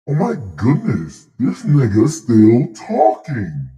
Oh my goodness, this nigga's still talking.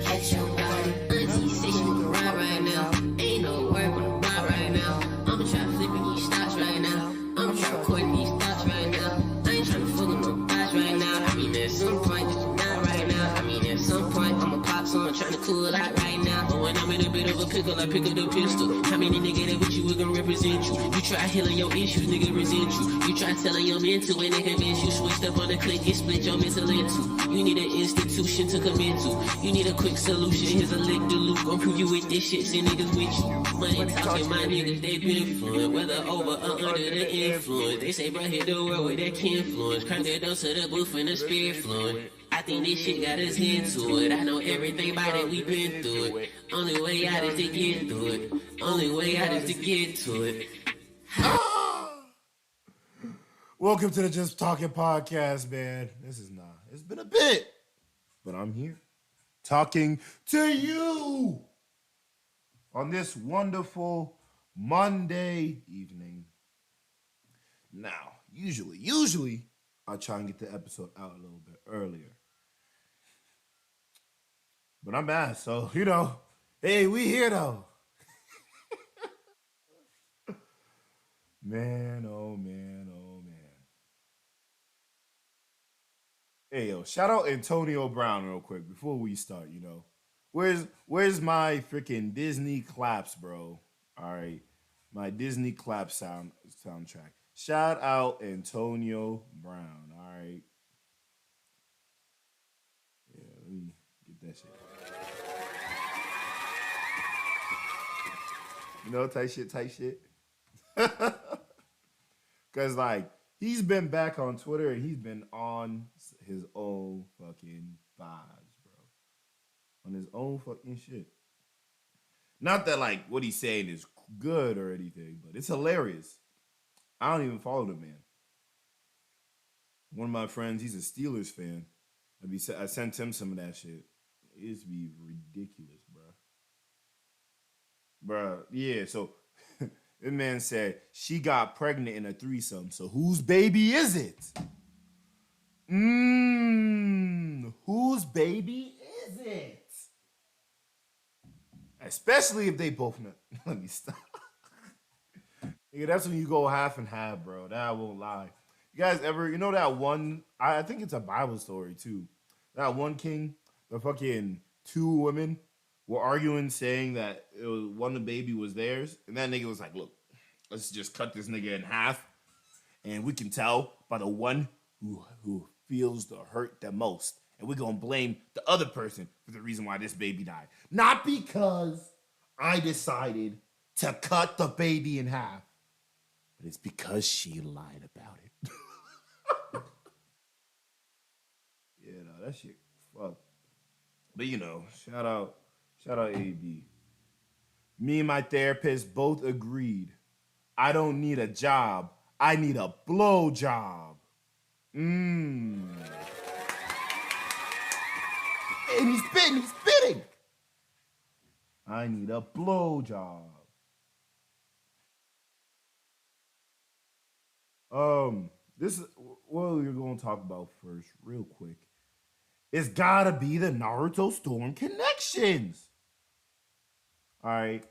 Catch your body. Auntie say she can ride right now. Ain't no work on the block right now. I'ma try flipping these stocks right now. I'ma try recording these thoughts right now. I ain't tryna fuck with no thoughts right now. I mean, at some point, just not right now. I mean, at some point, I'ma pop someone tryna cool out right now. But when I'm in a bit of a pickle, I pick up the pistol. How many niggas that with you is gonna represent you? You try healing your issues, nigga resent you. You try telling your mental and they convince you. Switched up on the click and split your mental into. You need an institution to commit to. You need a quick solution. Here's a lick to loop. Gon' prove you with this shit. Send niggas with you. Money talking, my niggas, they been fluent. Whether over or under the influence. They say, bro, hit the world with that influence. Crank that down to the booth and the spirit fluent. I think this shit got us into it. I know everything about it, we been through it. Only way out is to get through it. Only way out is to get to it. Welcome to the Just Talking Podcast, man. It's been a bit, but I'm here talking to you on this wonderful Monday evening. Now, usually, I try and get the episode out a little bit earlier. But I'm mad, so, hey, we here though. Man, oh man, oh man. Hey yo, shout out Antonio Brown real quick before we start, Where's my freaking Disney claps, bro? All right. My Disney clap soundtrack. Shout out Antonio Brown. All right. Yeah, let me get that shit. Type shit. Cause like he's been back on Twitter and he's been on his own fucking vibes, bro. On his own fucking shit. Not that like what he's saying is good or anything, but it's hilarious. I don't even follow the man. One of my friends, he's a Steelers fan. I sent him some of that shit. It used to be ridiculous, bro. Bro, yeah. So this man said she got pregnant in a threesome. So whose baby is it? Whose baby is it? Especially if they both know. Let me stop. Nigga, that's when you go half and half, bro. That I won't lie. You guys ever, that one? I think it's a Bible story too. That one king, the fucking two women were arguing, saying that one of the baby was theirs, and that nigga was like, "Look, let's just cut this nigga in half, and we can tell by the one who feels the hurt the most, and we're gonna blame the other person for the reason why this baby died, not because I decided to cut the baby in half." But it's because she lied about it. Yeah, no, that shit fuck. But shout out AB. Me and my therapist both agreed. I don't need a job. I need a blow job. And he's spitting. I need a blow job. This is what we're gonna talk about first, real quick. It's gotta be the Naruto Storm connections. All right.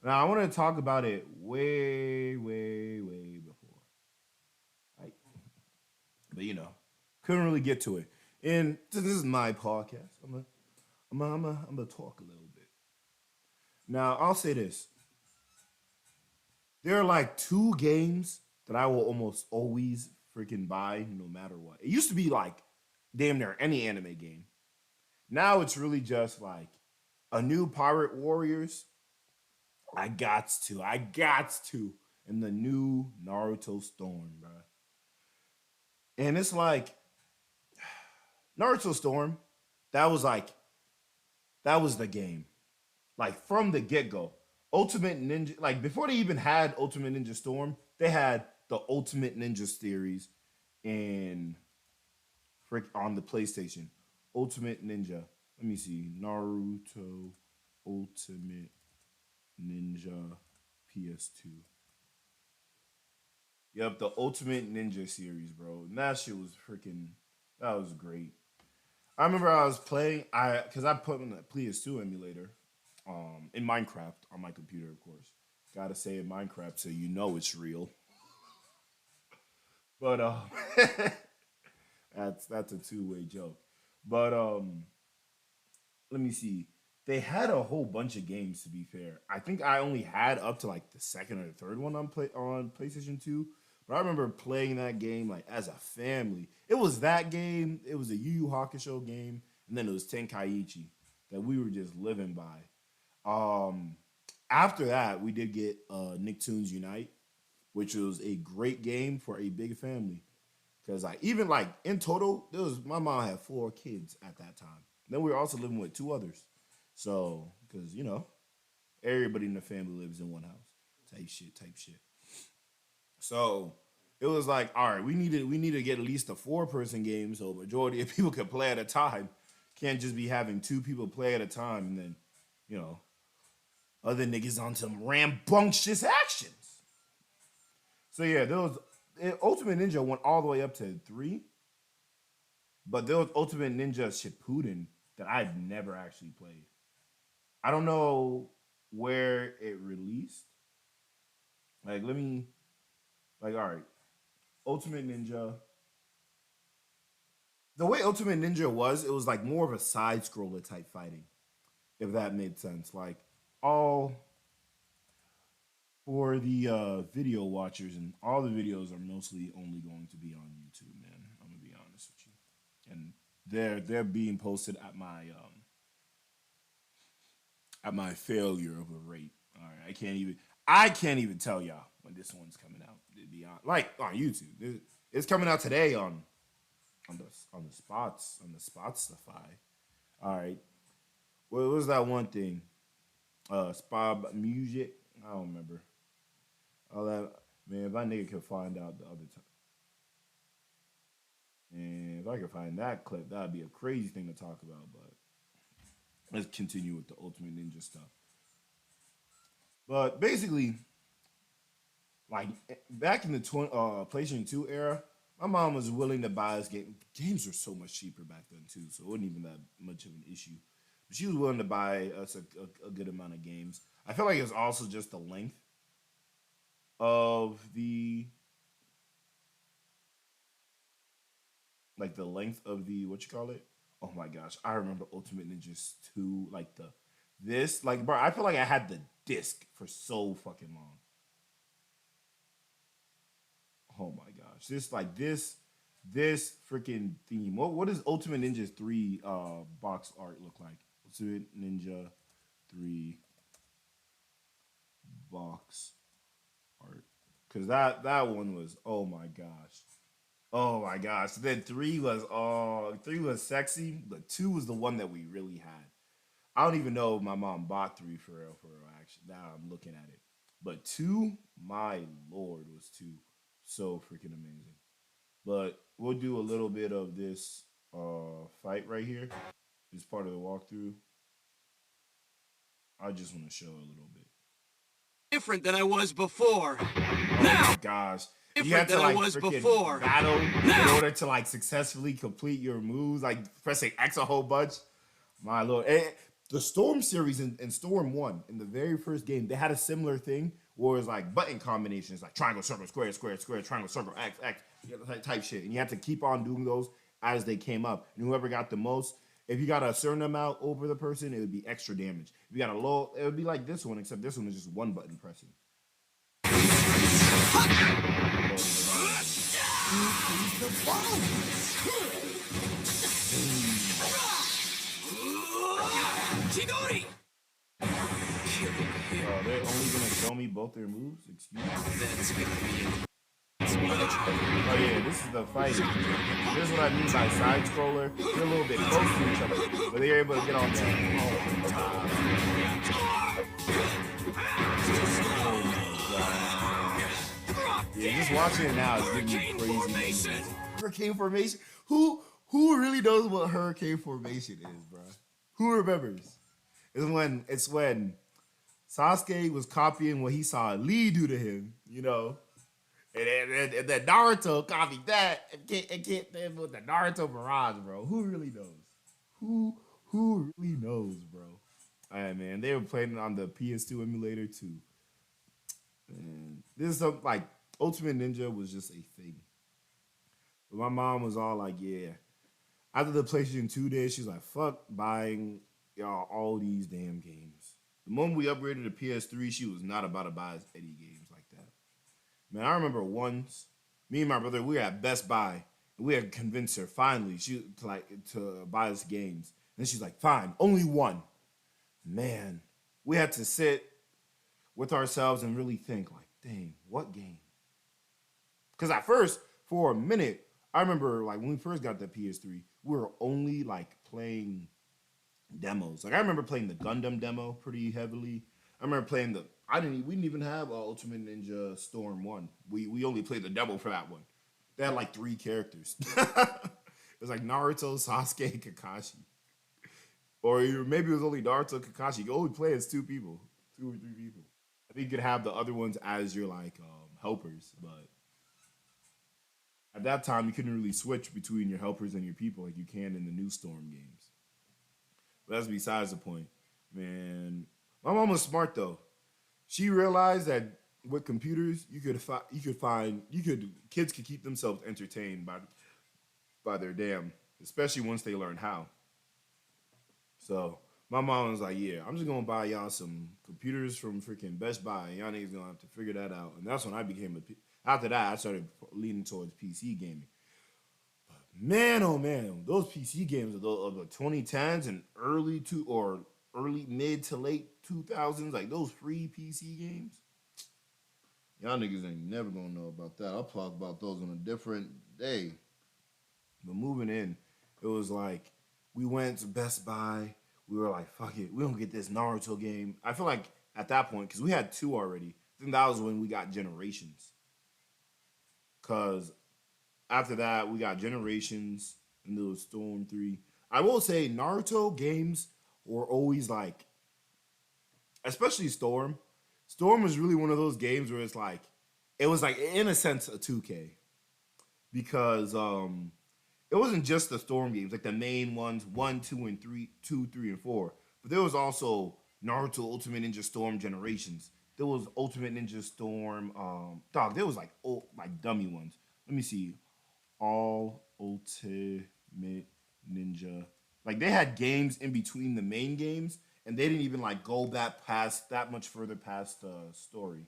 Now I want to talk about it way before. Right? But couldn't really get to it. And this is my podcast. I'm gonna talk a little bit. Now I'll say this. There are like two games that I will almost always freaking buy no matter what. It used to be like damn near any anime game. Now it's really just like a new Pirate Warriors. I got to. And the new Naruto Storm, bro. And it's like Naruto Storm, that was the game. Like from the get-go. Ultimate Ninja, like before they even had Ultimate Ninja Storm, they had the Ultimate Ninja series in on the PlayStation. Ultimate Ninja. Let me see. Naruto Ultimate Ninja PS2. Yep, the Ultimate Ninja series, bro. And that shit was freaking. That was great. I remember I was playing. Because I put in the PS2 emulator, in Minecraft on my computer, of course. Gotta say in Minecraft so you know it's real. But that's a two-way joke. But let me see. They had a whole bunch of games. To be fair, I think I only had up to like the second or the third one on PlayStation 2. But I remember playing that game like as a family. It was that game. It was a Yu Yu Hakusho game, and then it was Tenkaichi that we were just living by. Um, After that, we did get Nicktoons Unite, which was a great game for a big family. Because like even like in total, there was my mom had 4 kids at that time. Then we were also living with 2 others. So because everybody in the family lives in one house. Type shit. So it was like, all right, we need to get at least a 4-person game so majority of people can play at a time. Can't just be having 2 people play at a time and then, you know, other niggas on some rambunctious actions. So yeah, Ultimate Ninja went all the way up to 3, but there was Ultimate Ninja Shippuden that I'd never actually played. I don't know where it released. Like, all right, Ultimate Ninja. The way Ultimate Ninja was, it was like more of a side scroller type fighting, if that made sense. Like, all for the video watchers, and all the videos are mostly only going to be on YouTube, man. I'm gonna be honest with you, and they're being posted at my failure of a rate. All right, I can't even tell y'all when this one's coming out. To be honest, like on YouTube, it's coming out today on the Spotify. All right, what was that one thing? Spot music. I don't remember. All that, man. If my nigga could find out the other time, and if I could find that clip, that'd be a crazy thing to talk about. But let's continue with the Ultimate Ninja stuff. But basically, like back in the PlayStation 2 era, my mom was willing to buy us game. Games were so much cheaper back then too, so it wasn't even that much of an issue. But she was willing to buy us a good amount of games. I feel like it was also just the length of the what you call it. Oh my gosh, I remember Ultimate Ninjas 2, like this, like bro, I feel like I had the disc for so fucking long. Oh my gosh, this freaking theme. What does Ultimate Ninja 3 box art look like? Ultimate Ninja 3 box art. Cause that one was, oh my gosh. Oh my gosh. Then 3 was sexy, but 2 was the one that we really had. I don't even know if my mom bought 3 for real actually. Now I'm looking at it. But 2, my lord, was 2 so freaking amazing. But we'll do a little bit of this fight right here. This part of the walkthrough. I just want to show a little bit. Different than I was before. Oh Now, my gosh. You different had to than I like was freaking before. battle in Now. order to like successfully complete your moves, like pressing X a whole bunch. My lord. The Storm series in Storm 1, in the very first game, they had a similar thing where it was like button combinations, like triangle, circle, square, square, square, triangle, circle, X, X, type shit. And you had to keep on doing those as they came up. And whoever got the most, if you got a certain amount over the person, it would be extra damage. If you got a low, it would be like this one, except this one is just one button pressing. Chidori! They're only gonna show me both their moves? Excuse me. That's gonna be it. Oh yeah, this is the fighting. This is what I mean by side scroller. They're a little bit close to each other, but they're able to get on there. Oh my god. Yeah, just watching it now is giving me crazy. Hurricane formation. Who really knows what hurricane formation is, bro? Who remembers? It's when Sasuke was copying what he saw Lee do to him, and then Naruto copied that and can't stand with the Naruto barrage, bro. Who really knows? Who really knows, bro? All right, man. They were playing it on the PS2 emulator too. And this is something like Ultimate Ninja was just a thing. But my mom was all like, "Yeah." After the PlayStation 2 days, she's like, "Fuck buying y'all all these damn games." The moment we upgraded to PS3, she was not about to buy us any games like that. Man, I remember once, me and my brother, we were at Best Buy, and we had convinced her finally to buy us games. And she's like, "Fine, only one." Man, we had to sit with ourselves and really think, like, dang, what game? Because at first, for a minute, I remember like when we first got the PS3, we were only like playing demos. Like I remember playing the Gundam demo pretty heavily. I remember playing we didn't even have Ultimate Ninja Storm 1. We only played the demo for that one. They had like 3 characters. It was like Naruto, Sasuke, Kakashi. Or maybe it was only Naruto, Kakashi. You could only play as 2 people, 2 or 3 people. I think you could have the other ones as your like helpers, but at that time you couldn't really switch between your helpers and your people like you can in the new Storm games. But that's besides the point, man. My mom was smart though. She realized that with computers, kids could keep themselves entertained by their damn, especially once they learn how. So my mom was like, "Yeah, I'm just gonna buy y'all some computers from freaking Best Buy, and y'all niggas gonna have to figure that out." And that's when I became after that I started leaning towards PC gaming. Man, oh man, those PC games of the 2010s and early mid to late 2000s, like those free PC games, y'all niggas ain't never gonna know about that. I'll talk about those on a different day. But moving in, it was like we went to Best Buy. We were like, "Fuck it, we don't get this Naruto game." I feel like at that point, because we had 2 already, I think that was when we got Generations. Because after that, we got Generations and there was Storm 3. I will say Naruto games were always like, especially Storm. Storm was really one of those games where it was like in a sense a 2K. Because it wasn't just the Storm games, like the main ones, 1, 2, and 3, 2, 3, and 4. But there was also Naruto Ultimate Ninja Storm Generations. There was Ultimate Ninja Storm, there was like dummy ones. Let me see. All Ultimate Ninja. Like they had games in between the main games, and they didn't even like go that much further past the story.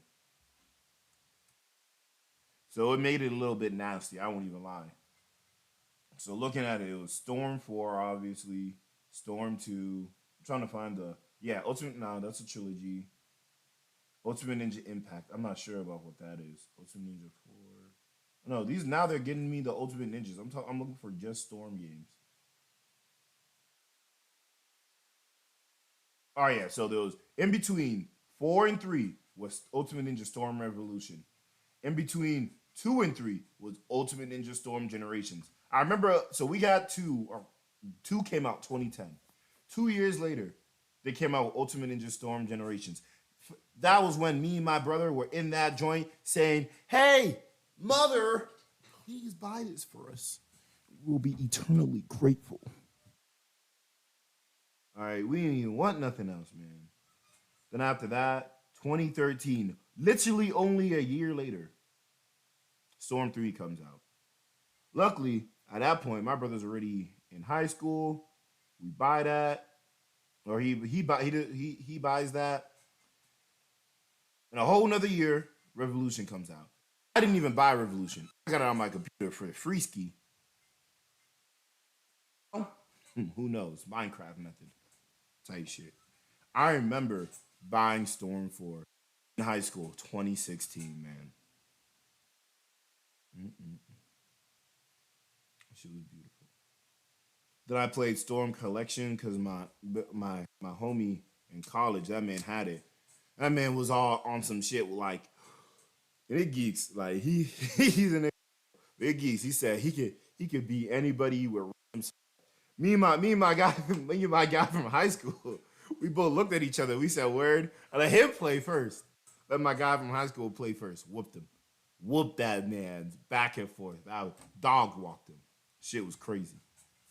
So it made it a little bit nasty. I won't even lie. So looking at it, it was Storm 4, obviously, Storm 2. I'm trying to find Ultimate. No, that's a trilogy. Ultimate Ninja Impact. I'm not sure about what that is. Ultimate Ninja 4. No, these now they're getting me the Ultimate Ninjas. I'm looking for just Storm games. Oh yeah, so there was in between 4 and 3 was Ultimate Ninja Storm Revolution. In between 2 and 3 was Ultimate Ninja Storm Generations. I remember, so we got 2, or 2 came out 2010. 2 years later, they came out with Ultimate Ninja Storm Generations. That was when me and my brother were in that joint saying, "Hey, mother, please buy this for us. We'll be eternally grateful." All right, we didn't even want nothing else, man. Then after that, 2013, literally only a year later, Storm 3 comes out. Luckily, at that point, my brother's already in high school. We buy that, or he buys that. In a whole nother year, Revolution comes out. I didn't even buy Revolution. I got it on my computer for free ski. Who knows? Minecraft method type shit. I remember buying Storm 4 in high school, 2016, man. She was beautiful. Then I played Storm Collection because my homie in college, that man had it. That man was all on some shit with like, it geeks. Like he's an big geeks. He said he could beat anybody with me and my guy me and my guy from high school. We both looked at each other. We said, "Word." I let him play first. Let my guy from high school play first. Whooped him. Whooped that man back and forth. I dog walked him. Shit was crazy.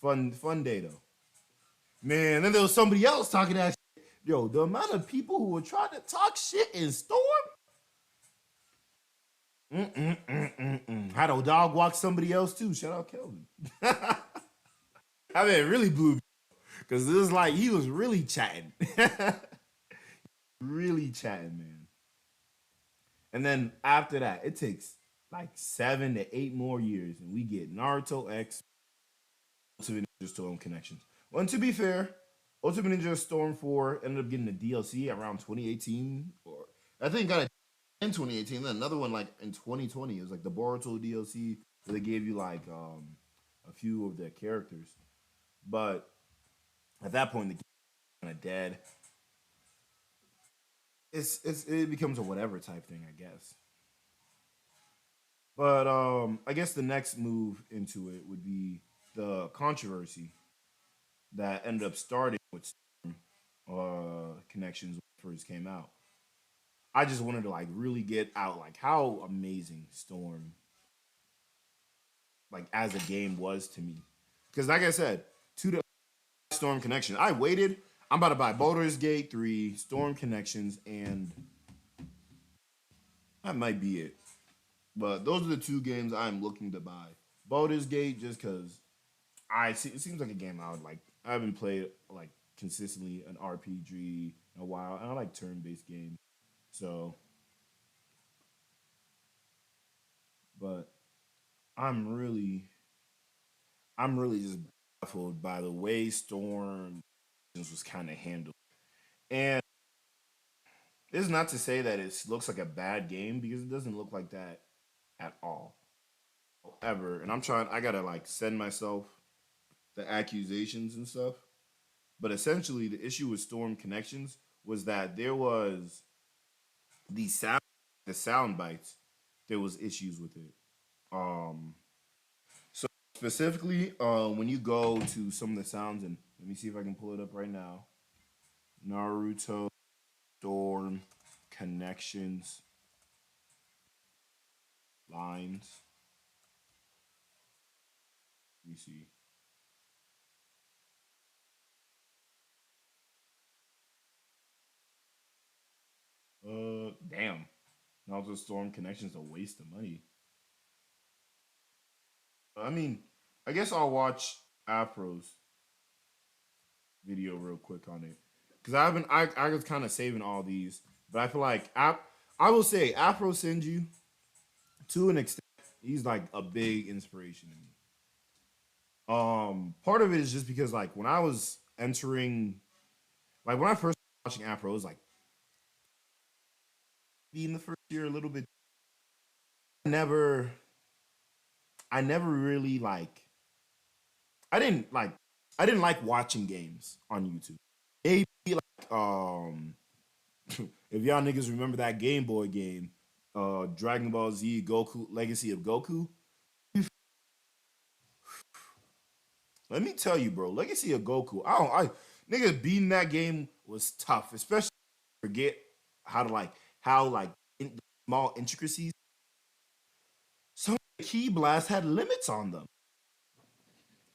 Fun day though. Man, then there was somebody else talking that shit. Yo, the amount of people who were trying to talk shit in Storm. Had a dog walk somebody else too. Shout out Kelvin. I mean, it really blew me because it was like he was really chatting, really chatting, man. And then after that, it takes like 7 to 8 more years, and we get Naruto X Ultimate Ninja Storm Connections. Well, and to be fair, Ultimate Ninja Storm 4 ended up getting a DLC around 2018, or I think got it in 2018. Then another one like in 2020. It was like the Boruto DLC where they gave you like a few of their characters, but at that point the game was kind of dead. It becomes a whatever type thing, I guess. But I guess the next move into it would be the controversy that ended up starting with connections when it first came out. I just wanted to like really get out like how amazing Storm like as a game was to me. Because like I said, to the Storm Connection, I waited. I'm about to buy Baldur's Gate 3, Storm Connections, and that might be it. But those are the two games I'm looking to buy. Baldur's Gate just because it seems like a game I would like. I haven't played like consistently an RPG in a while, and I like turn-based games. So, but I'm really, I'm really just baffled by the way Storm was kind of handled. And this is not to say that it looks like a bad game because it doesn't look like that at all. However, and I gotta like send myself the accusations and stuff. But essentially, the issue with Storm Connections was that there was the sound bites. There was issues with it. Um, so specifically, when you go to some of the sounds, and let me see if I can pull it up right now. Naruto Storm Connections lines. Let me see. Damn. Naruto Storm Connections a waste of money. I mean, I guess I'll watch Afro's video real quick on it because I was kind of saving all these, but I feel like I will say Afro Senju to an extent he's like a big inspiration to me. Part of it is just because like when I was entering, like when I first started watching Afro, it was like in the first year a little bit. Never, I never really like I didn't like I didn't like watching games on YouTube. Maybe like if y'all niggas remember that Game Boy game, Dragon Ball Z Goku Legacy of Goku. Let me tell you, bro, Legacy of Goku. I niggas beating that game was tough, especially forget how like in small intricacies. Some key blasts had limits on them.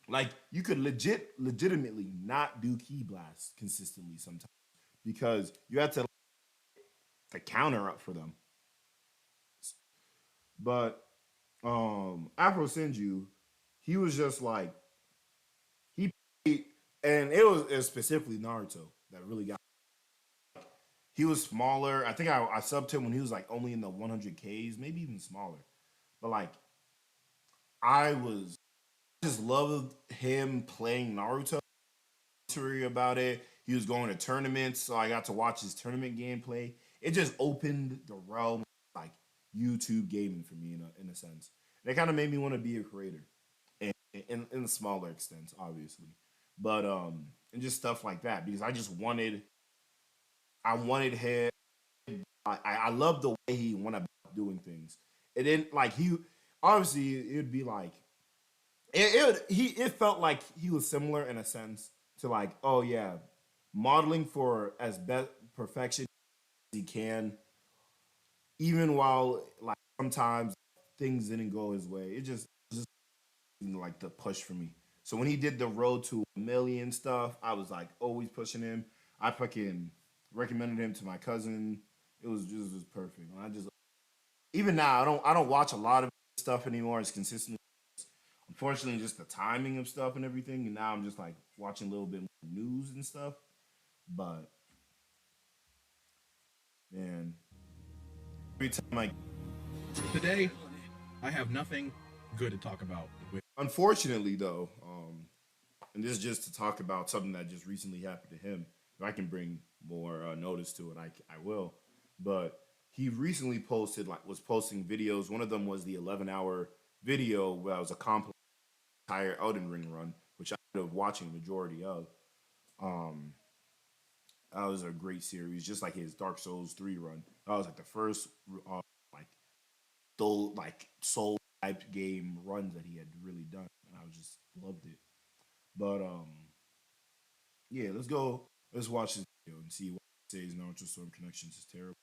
Like you could legitimately not do key blasts consistently sometimes because you had to the counter up for them. But Afro Senju, he was just like he and it was specifically Naruto that really got. He was smaller. I think I subbed him when he was like only in the 100Ks, maybe even smaller. But like I was just loved him playing Naruto. About it. He was going to tournaments, so I got to watch his tournament gameplay. It just opened the realm of, like YouTube gaming for me in a sense. And it kind of made me want to be a creator, and in a smaller extent, obviously, but and just stuff like that because I wanted him. I love the way he went about doing things. It didn't like he obviously it'd be like it felt like he was similar in a sense to like oh yeah modeling for as best perfection as he can, even while like sometimes things didn't go his way. It just like the push for me. So when he did the road to a million stuff, I was like always pushing him. I fucking recommended him to my cousin. It was perfect. And I just even now I don't watch a lot of stuff anymore as consistently. Unfortunately, just the timing of stuff and everything. And now I'm just like watching a little bit more news and stuff. But man, every time I Today, I have nothing good to talk about. unfortunately though, and this is just to talk about something that just recently happened to him. If I can bring more notice to it, I will. But he recently was posting videos. One of them was the 11-hour video where I was a complex entire Elden Ring run, which I ended up watching the majority of. Um, that was a great series, just like his Dark Souls 3 run. That was like the first like soul type game runs that he had really done, and I just loved it. But yeah, let's watch this video and see what it says. Naruto Storm Connections is terrible.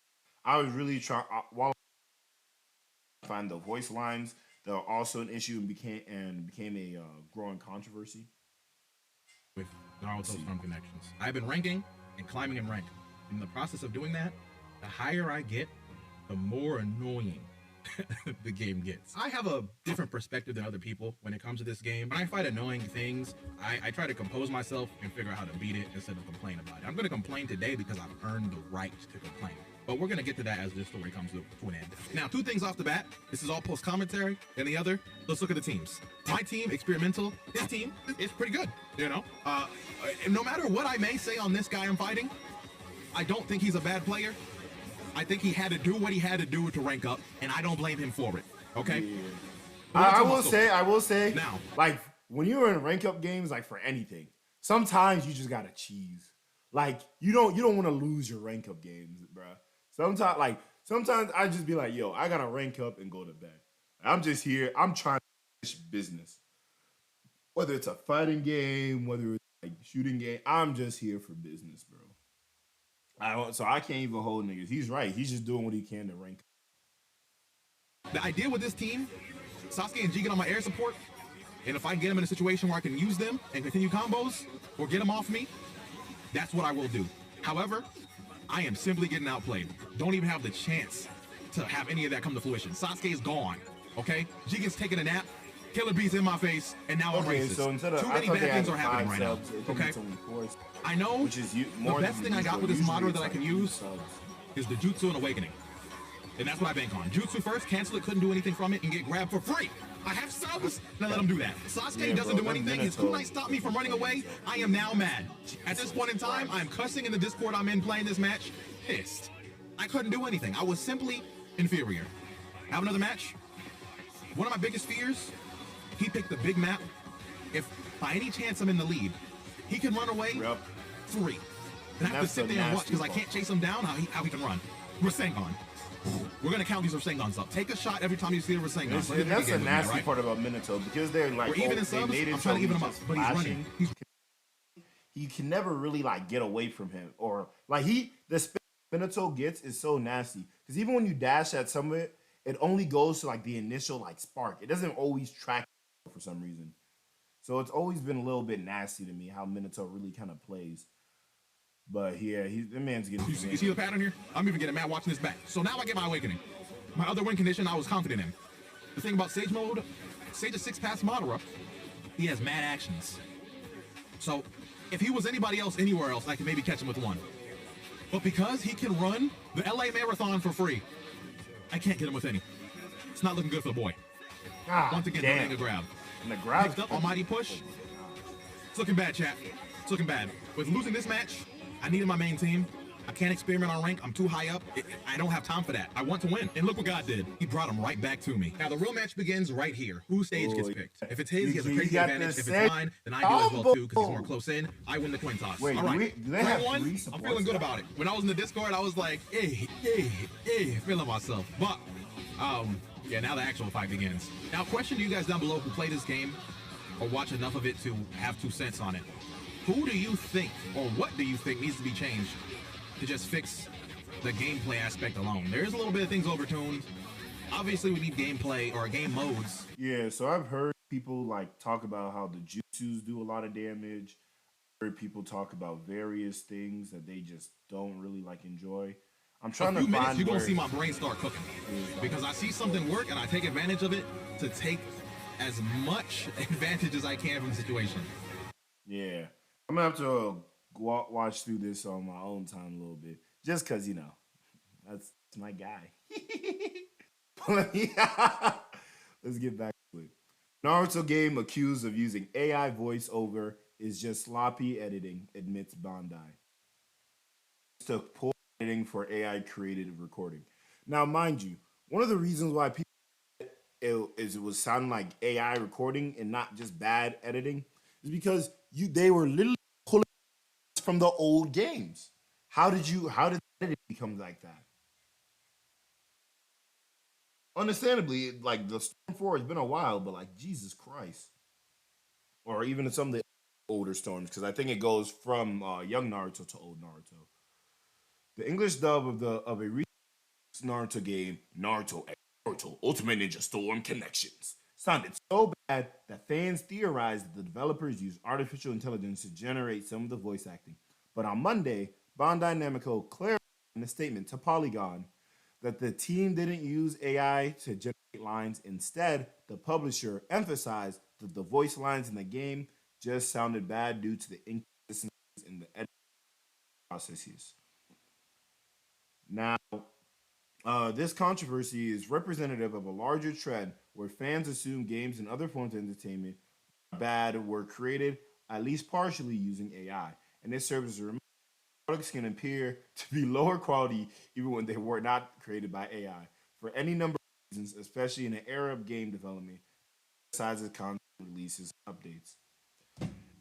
I was really trying while I find the voice lines that are also an issue and became a growing controversy. With Naruto Storm Connections. I've been ranking and climbing in rank. In the process of doing that, the higher I get, the more annoying the game gets. I have a different perspective than other people when it comes to this game. When I fight annoying things, I try to compose myself and figure out how to beat it instead of complain about it. I'm going to complain today because I've earned the right to complain. But we're going to get to that as this story comes to an end. Now, 2 things off the bat. This is all post-commentary. And the other, let's look at the teams. My team, Experimental, his team is pretty good, you know? No matter what I may say on this guy I'm fighting, I don't think he's a bad player. I think he had to do what he had to do to rank up, and I don't blame him for it, okay? Yeah. But let's I talk will about say, story. I will say, Now. like when you're in rank up games, like for anything, sometimes you just gotta cheese. Like you don't want to lose your rank up games, bruh. Sometimes I just be like, yo, I gotta rank up and go to bed. I'm just here. I'm trying to finish business. Whether it's a fighting game, whether it's like shooting game, I'm just here for business, bro. So I can't even hold niggas. He's right. He's just doing what he can to rank. The idea with this team, Sasuke and G get on my air support, and if I can get them in a situation where I can use them and continue combos, or get them off me, that's what I will do. However, I am simply getting outplayed. Don't even have the chance to have any of that come to fruition. Sasuke is gone, okay? Jigen's taking a nap, Killer Bee's in my face, and now I'm racist. So instead of Too many bad things are happening right now, okay? I know Which is the best thing I got with this modder that I can use is the Jutsu and Awakening. And that's what I bank on. Jutsu first, cancel it, couldn't do anything from it, and get grabbed for free. I have subs, and I let him do that. Sasuke doesn't do anything. His kunai stopped me from running away. I am now mad. At this point in time, I'm cussing in the Discord I'm in playing this match. Pissed. I couldn't do anything. I was simply inferior. Have another match? One of my biggest fears, he picked the big map. If by any chance I'm in the lead, he can run away free. And I have to sit there and watch because I can't chase him down how he can run. Rasengan. We're gonna count these Rasengans up. Take a shot every time you see a Rasengan. That's the nasty part about Minato because they're like even in subs, I'm trying to even him up, but he's running. You can never really like get away from him or like the spin Minato gets is so nasty because even when you dash at some of it, it only goes to like the initial like spark. It doesn't always track for some reason. So it's always been a little bit nasty to me how Minato really kind of plays. But yeah, the man's getting. You see the pattern here? I'm even getting mad watching this back. So now I get my awakening. My other win condition I was confident in. The thing about Sage mode, Sage is 6-pass Madara. He has mad actions. So if he was anybody else anywhere else, I could maybe catch him with one. But because he can run the LA Marathon for free, I can't get him with any. It's not looking good for the boy. Once again, don't hang a grab. And the grab Next up, Almighty Push. It's looking bad, chat. It's looking bad. With losing this match, I needed my main team. I can't experiment on rank. I'm too high up. I don't have time for that. I want to win. And look what God did. He brought him right back to me. Now, the real match begins right here. Whose stage gets picked? If it's his, he has a crazy advantage. If it's mine, then I do as well, too, because he's more close in. I win the coin toss. Wait, all right. do they have one, three I'm feeling good about it. When I was in the Discord, I was like, hey, feeling myself. But, yeah, now the actual fight begins. Now, question to you guys down below who play this game or watch enough of it to have 2 cents on it. who do you think, or what do you think needs to be changed to just fix the gameplay aspect alone? There's a little bit of things overtuned. Obviously, we need gameplay or game modes. Yeah, so I've heard people like talk about how the jutsus do a lot of damage. Heard people talk about various things that they just don't really like enjoy. I'm A trying to few minutes, find you're gonna where see my brain start cooking because I see something work and I take advantage of it to take as much advantage as I can from the situation. yeah, I'm gonna have to watch through this on my own time a little bit, just cause that's my guy. Let's get back to it. Naruto game accused of using AI voiceover is just sloppy editing, admits Bandai. Took poor editing for AI created recording. Now, mind you, one of the reasons why people it was sounding like AI recording and not just bad editing is because they were literally pulling from the old games. How did it become like that? Understandably, like the Storm 4 has been a while, but like Jesus Christ. Or even some of the older storms, because I think it goes from young Naruto to old Naruto. The English dub of a recent Naruto game, Naruto X Naruto Ultimate Ninja Storm Connections, sounded so bad that fans theorized that the developers used artificial intelligence to generate some of the voice acting. But on Monday, Bandai Namco clarified in a statement to Polygon that the team didn't use AI to generate lines. Instead, the publisher emphasized that the voice lines in the game just sounded bad due to the inconsistencies in the editing processes. Now, this controversy is representative of a larger trend where fans assume games and other forms of entertainment bad were created at least partially using AI, and this serves as a reminder products can appear to be lower quality even when they were not created by AI for any number of reasons, especially in an era of game development, besides content releases and updates.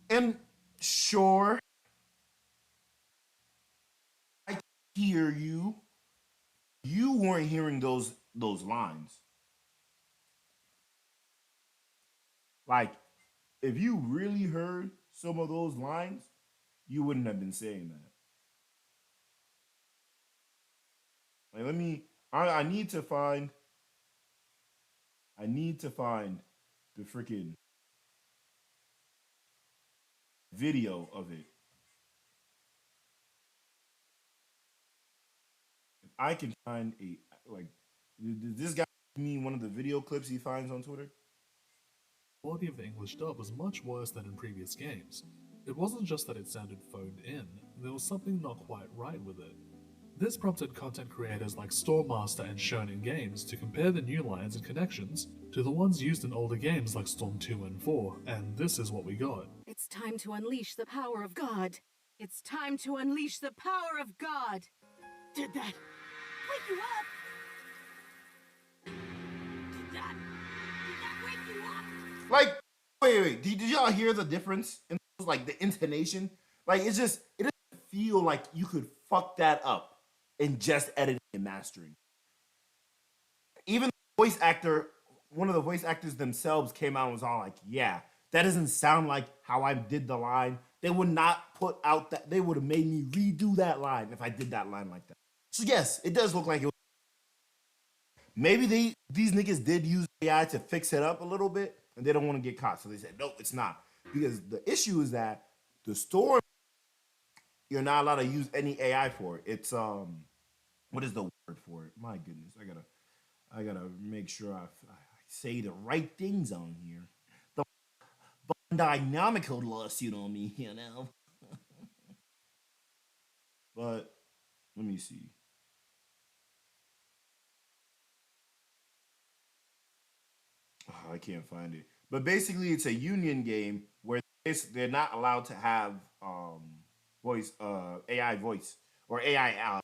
And sure, I hear you. You weren't hearing those lines. Like, if you really heard some of those lines, you wouldn't have been saying that. Like, let me. I need to find. I need to find the freaking video of it. If I can find a like, this guy give me one of the video clips he finds on Twitter. quality of the English dub was much worse than in previous games. It wasn't just that it sounded phoned in, there was something not quite right with it. This prompted content creators like Stormmaster and Shonen Games to compare the new lines and connections to the ones used in older games like Storm 2 and 4, and this is what we got. It's time to unleash the power of God. It's time to unleash the power of God. Did that wake you up? Did that wake you up? Like, wait. Did y'all hear the difference in like the intonation? Like, it doesn't feel like you could fuck that up in just editing and mastering. Even the voice actor, one of the voice actors themselves came out and was all like, "Yeah, that doesn't sound like how I did the line. They would not put out that. They would have made me redo that line if I did that line like that." So yes, it does look like it was. Maybe these niggas did use AI to fix it up a little bit, and they don't want to get caught. So they said, "Nope, it's not." Because the issue is that the store, you're not allowed to use any AI for it. It's what is the word for it? My goodness, I gotta make sure I say the right things on here. The dynamical lawsuit on me, But let me see. Oh, I can't find it. But basically, it's a union game where they're not allowed to have voice AI voice or AI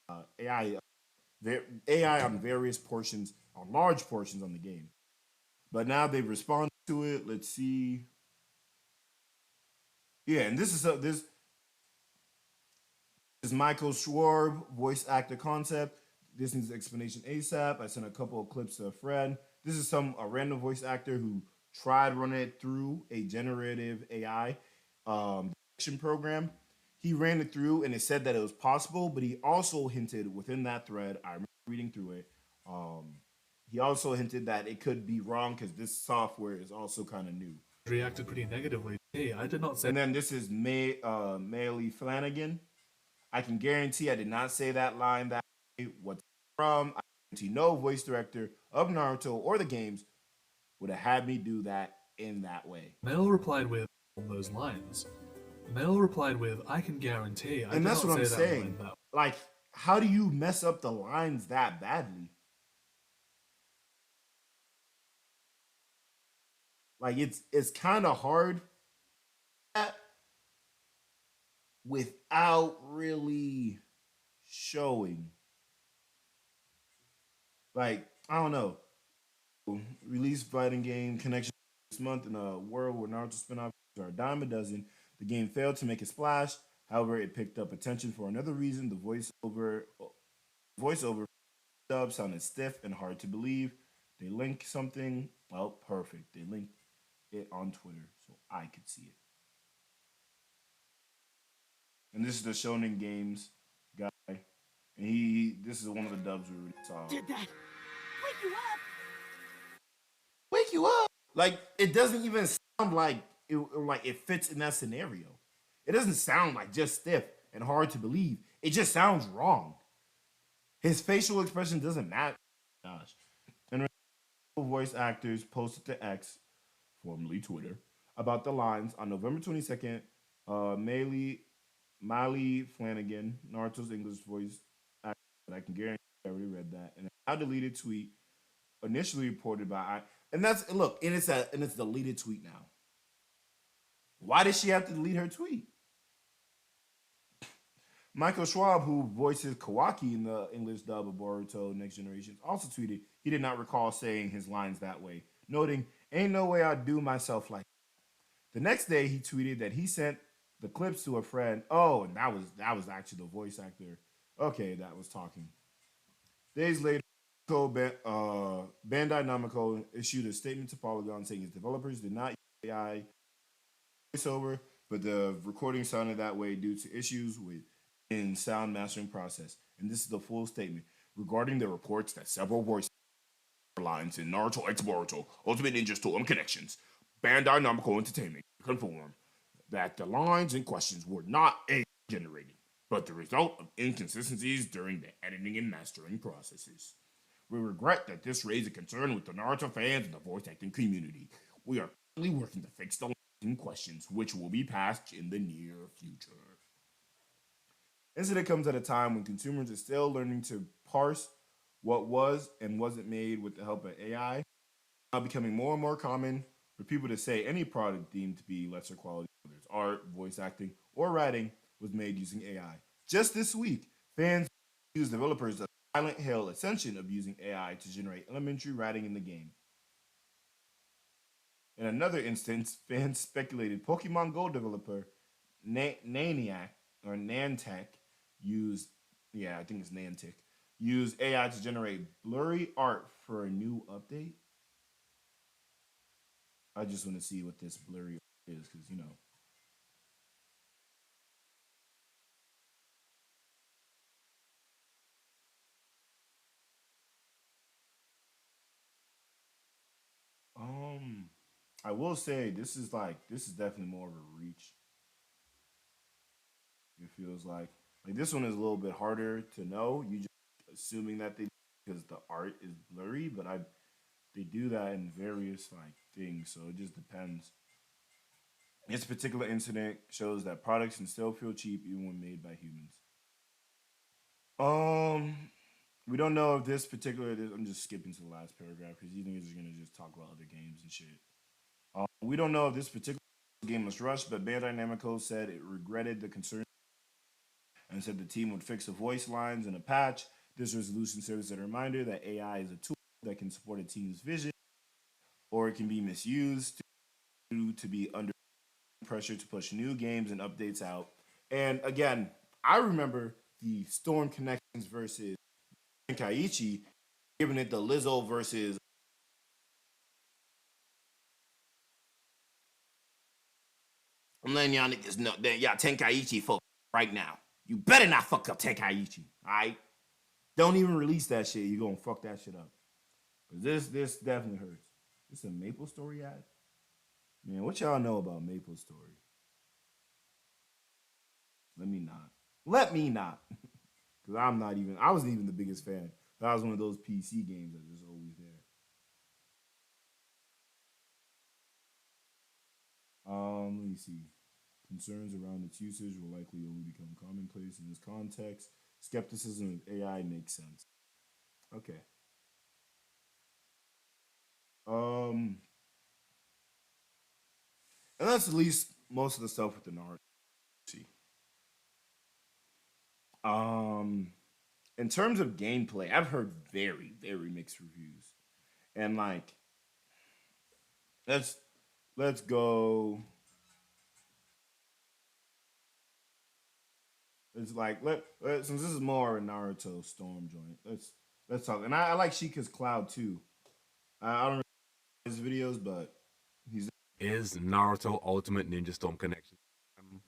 AI on various portions, on large portions on the game. But now they've responded to it. Let's see. Yeah, and this is Michael Schwarb, voice actor concept. This needs explanation ASAP. I sent a couple of clips to a friend. This is a random voice actor who tried running it through a generative AI. program. He ran it through and it said that it was possible, but he also hinted within that thread, I remember reading through it, he also hinted that it could be wrong because this software is also kind of new. reacted pretty negatively. Hey, I did not say. And then this is Maylee Flanagan. I can guarantee I did not say that line that way. What's from? I guarantee no voice director of Naruto or the games would have had me do that in that way. Mel replied with on those lines. Mel replied with, "I can guarantee." I And did that's not what I'm say that saying. line that. Like, how do you mess up the lines that badly? Like, it's kind of hard without really showing. Like, I don't know. Release fighting game connection this month in a world where Naruto spin-offs are a dime a dozen. The game failed to make a splash. However, it picked up attention for another reason. The voiceover dub sounded stiff and hard to believe. They link something. Oh, perfect. They linked it on Twitter so I could see it. And this is the Shonen Games guy. And this is one of the dubs we already saw. Did that wake you up? Wake you up. Like, it doesn't even sound like it fits in that scenario. It doesn't sound like just stiff and hard to believe. It just sounds wrong. His facial expression doesn't match. Gosh. And voice actors posted to X, formerly Twitter, about the lines on November 22nd. Miley Flanagan, Naruto's English voice actor, I can guarantee I already read that. And a deleted tweet initially reported by and that's look, and it's a deleted tweet now. Why did she have to delete her tweet? Michael Schwab, who voices Kawaki in the English dub of Boruto Next Generation, also tweeted he did not recall saying his lines that way, noting, "Ain't no way I'd do myself like that." The next day, he tweeted that he sent the clips to a friend. Oh, and that was actually the voice actor. Okay, that was talking. Days later, Bandai Namco issued a statement to Polygon saying its developers did not use AI voiceover, but the recording sounded that way due to issues in sound mastering process. And this is the full statement regarding the reports that several voice lines in Naruto X Boruto Ultimate Ninja Storm Connections, Bandai Namco Entertainment confirmed that the lines in questions were not AI generated, but the result of inconsistencies during the editing and mastering processes. We regret that this raised a concern with the Naruto fans and the voice acting community. We are currently working to fix the lines in questions, which will be passed in the near future. Incident comes at a time when consumers are still learning to parse what was and wasn't made with the help of AI. Now becoming more and more common for people to say any product deemed to be lesser quality, whether it's art, voice acting, or writing, was made using AI. Just this week, fans accused developers of Silent Hill Ascension of using AI to generate elementary writing in the game. In another instance, fans speculated Pokemon Go developer Naniac or Nantech used, I think it's Nantic, used AI to generate blurry art for a new update. I just want to see what this blurry art is because, I will say this is definitely more of a reach. It feels like this one is a little bit harder to know. You just assuming that they because the art is blurry, but they do that in various things, so it just depends. This particular incident shows that products can still feel cheap even when made by humans. We don't know if this particular. I'm just skipping to the last paragraph because you think it's gonna just talk about other games and shit. We don't know if this particular game was rushed, but Bandai Namco said it regretted the concern and said the team would fix the voice lines in a patch. This resolution serves as a reminder that AI is a tool that can support a team's vision, or it can be misused to be under pressure to push new games and updates out. And again, I remember the Storm Connections versus Kaiichi, giving it the Lizzo versus I'm letting y'all niggas know that y'all Tenkaichi folk right now. You better not fuck up Tenkaichi, alright? Don't even release that shit. You gonna fuck that shit up. Cause this definitely hurts. This a Maple Story ad? Man, what y'all know about Maple Story? Let me not. Let me not. Cause I wasn't even the biggest fan. That was one of those PC games that was always there. Let me see. Concerns around its usage will likely only become commonplace in this context. Skepticism of AI makes sense. Okay. Um, and that's at least most of the stuff with the Naruto. Um, in terms of gameplay, I've heard very, very mixed reviews, and like, let's let's go. It's like since this is more a Naruto Storm joint, let's talk. And I like Sheikah's Cloud too. I don't know his videos, but he's Is Naruto Ultimate Ninja Storm Connection,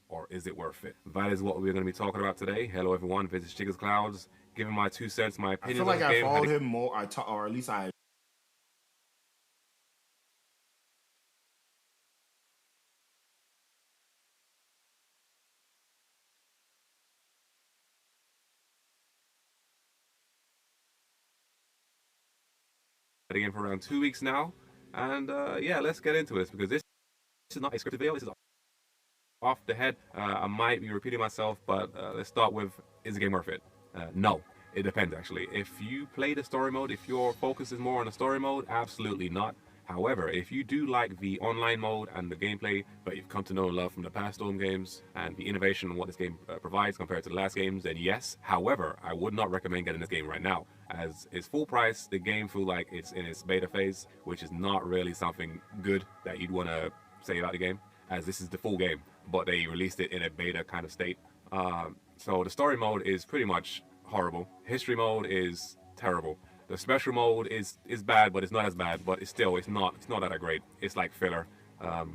or is it worth it? That is what we're going to be talking about today. Hello everyone, this is Chica's Clouds, giving my 2 cents, my I opinions feel like on the I game. followed him more. Or at least I. Again for around 2 weeks now, and yeah, let's get into this because this is not a scripted video. This is off the head. I might be repeating myself, but let's start with: is the game worth it? No. It depends actually. If you play the story mode, if your focus is more on the story mode, absolutely not. However, if you do like the online mode and the gameplay, but you've come to know and love from the past Storm games and the innovation and what this game provides compared to the last games, then yes. However, I would not recommend getting this game right now, as it's full price. The game feels like it's in its beta phase, which is not really something good that you'd want to say about the game, as this is the full game, but they released it in a beta kind of state. So the story mode is pretty much horrible. History mode is terrible. The special mode is bad, but it's not as bad. But it's not that great. It's like filler.